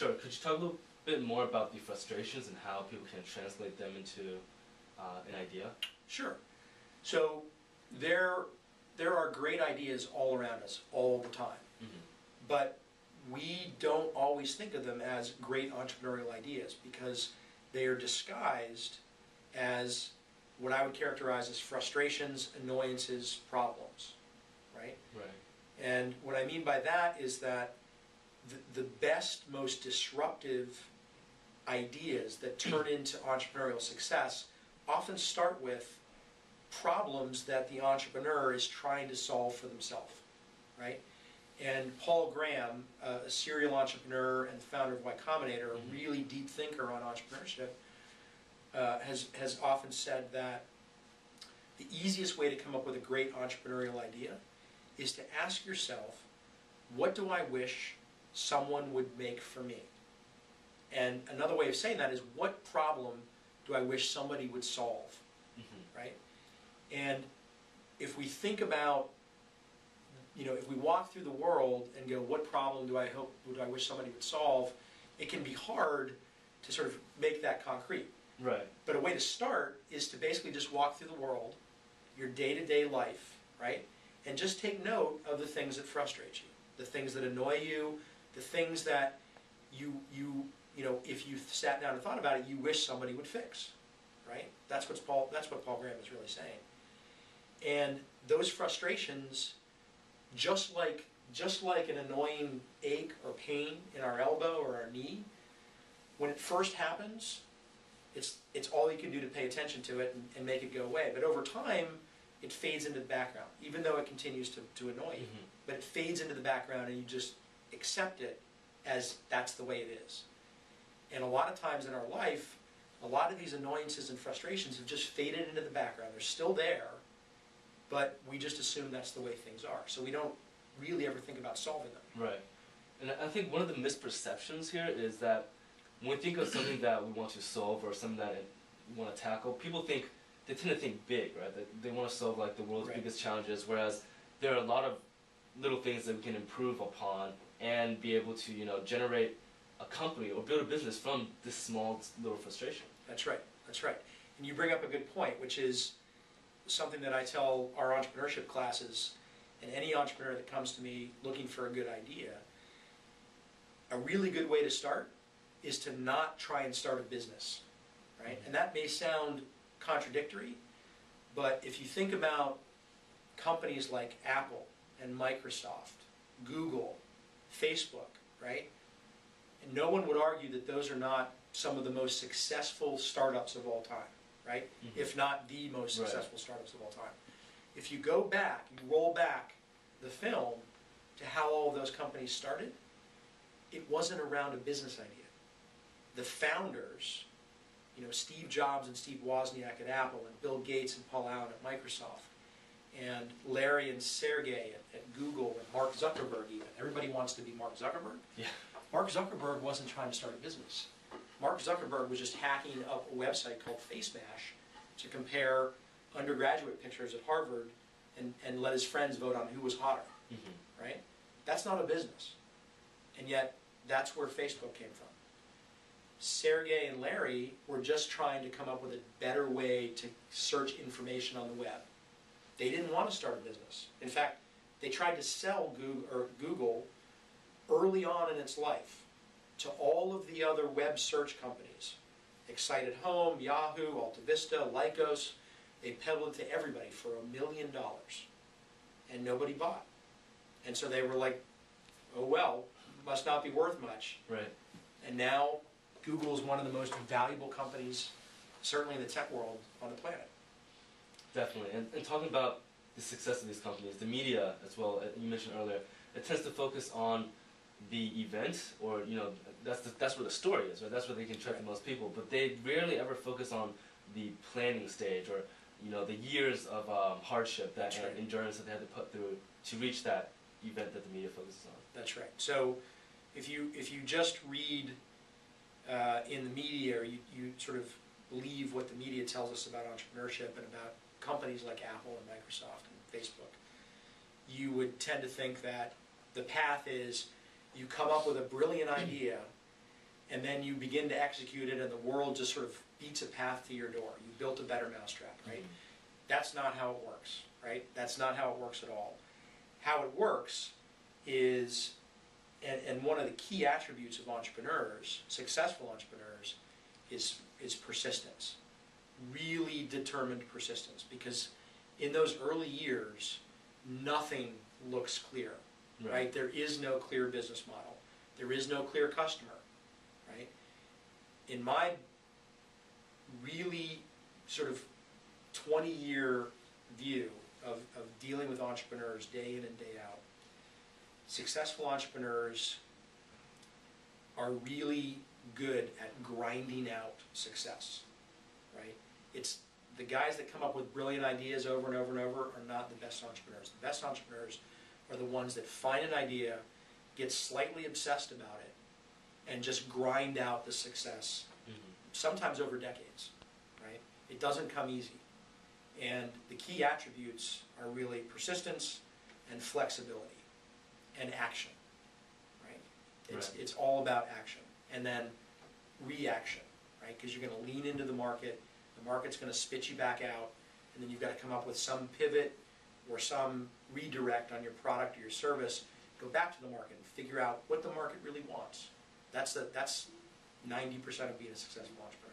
Sure. Could you talk a little bit more about the frustrations and how people can translate them into an idea? Sure. So there are great ideas all around us all the time, but we don't always think of them as great entrepreneurial ideas because they are disguised as what I would characterize as frustrations, annoyances, problems, right? Right. And what I mean by that is that the best, most disruptive ideas that turn into entrepreneurial success often start with problems that the entrepreneur is trying to solve for themselves, right? And Paul Graham, a serial entrepreneur and the founder of Y Combinator, a really deep thinker on entrepreneurship, has often said that the easiest way to come up with a great entrepreneurial idea is to ask yourself, what do I wish someone would make for me? And another way of saying that is, what problem do I wish somebody would solve, right? And if we think about, if we walk through the world and go, what problem do I wish somebody would solve, it can be hard to sort of make that concrete. Right. But a way to start is to basically just walk through the world, your day-to-day life, right? And just take note of the things that frustrate you, the things that annoy you, the things that if you sat down and thought about it, you wish somebody would fix, right? That's what Paul Graham is really saying. And those frustrations, just like an annoying ache or pain in our elbow or our knee, when it first happens, it's all you can do to pay attention to it and make it go away. But over time, it fades into the background, even though it continues to annoy you. But it fades into the background and you just accept it as that's the way it is. And a lot of times in our life, a lot of these annoyances and frustrations have just faded into the background. They're still there, but we just assume that's the way things are. So we don't really ever think about solving them. Right. And I think one of the misperceptions here is that when we think of something that we want to solve or something that we want to tackle, people they tend to think big, right? That they want to solve like the world's biggest challenges, whereas there are a lot of little things that we can improve upon and be able to, generate a company or build a business from this small little frustration. That's right. That's right. And you bring up a good point, which is something that I tell our entrepreneurship classes and any entrepreneur that comes to me looking for a good idea. A really good way to start is to not try and start a business, right? And that may sound contradictory, but if you think about companies like Apple and Microsoft, Google, Facebook, right? And no one would argue that those are not some of the most successful startups of all time, right? If not the most successful startups of all time. If you go back, you roll back the film to how all of those companies started, it wasn't around a business idea. The founders, Steve Jobs and Steve Wozniak at Apple, and Bill Gates and Paul Allen at Microsoft, and Larry and Sergey at Google, and Mark Zuckerberg even. Everybody wants to be Mark Zuckerberg. Yeah. Mark Zuckerberg wasn't trying to start a business. Mark Zuckerberg was just hacking up a website called FaceMash to compare undergraduate pictures at Harvard and let his friends vote on who was hotter, right? That's not a business. And yet, that's where Facebook came from. Sergey and Larry were just trying to come up with a better way to search information on the web. They didn't want to start a business. In fact, they tried to sell Google early on in its life to all of the other web search companies. Excite at Home, Yahoo, AltaVista, Lycos. They peddled it to everybody for $1 million. And nobody bought. And so they were like, oh well, must not be worth much. Right. And now Google is one of the most valuable companies, certainly in the tech world, on the planet. Definitely. And talking about the success of these companies, the media as well, you mentioned earlier, it tends to focus on the event, or that's where the story is, right? That's where they can attract the most people. But they rarely ever focus on the planning stage, or the years of hardship and endurance that they had to put through to reach that event that the media focuses on. That's right. So if you just read in the media, or you sort of believe what the media tells us about entrepreneurship and about companies like Apple and Microsoft and Facebook, you would tend to think that the path is you come up with a brilliant idea and then you begin to execute it, and the world just sort of beats a path to your door. You built a better mousetrap, right? That's not how it works, right? That's not how it works at all. How it works is, and one of the key attributes of entrepreneurs, successful entrepreneurs, is persistence. Really determined persistence, because in those early years, nothing looks clear, right? There is no clear business model. There is no clear customer, right? In my really sort of 20-year view of dealing with entrepreneurs day in and day out, successful entrepreneurs are really good at grinding out success, right? It's the guys that come up with brilliant ideas over and over and over are not the best entrepreneurs. The best entrepreneurs are the ones that find an idea, get slightly obsessed about it, and just grind out the success, sometimes over decades, right? It doesn't come easy. And the key attributes are really persistence and flexibility and action, right? It's all about action. And then reaction, right? Because you're going to lean into the market's going to spit you back out, and then you've got to come up with some pivot or some redirect on your product or your service, go back to the market and figure out what the market really wants. That's 90% of being a successful entrepreneur.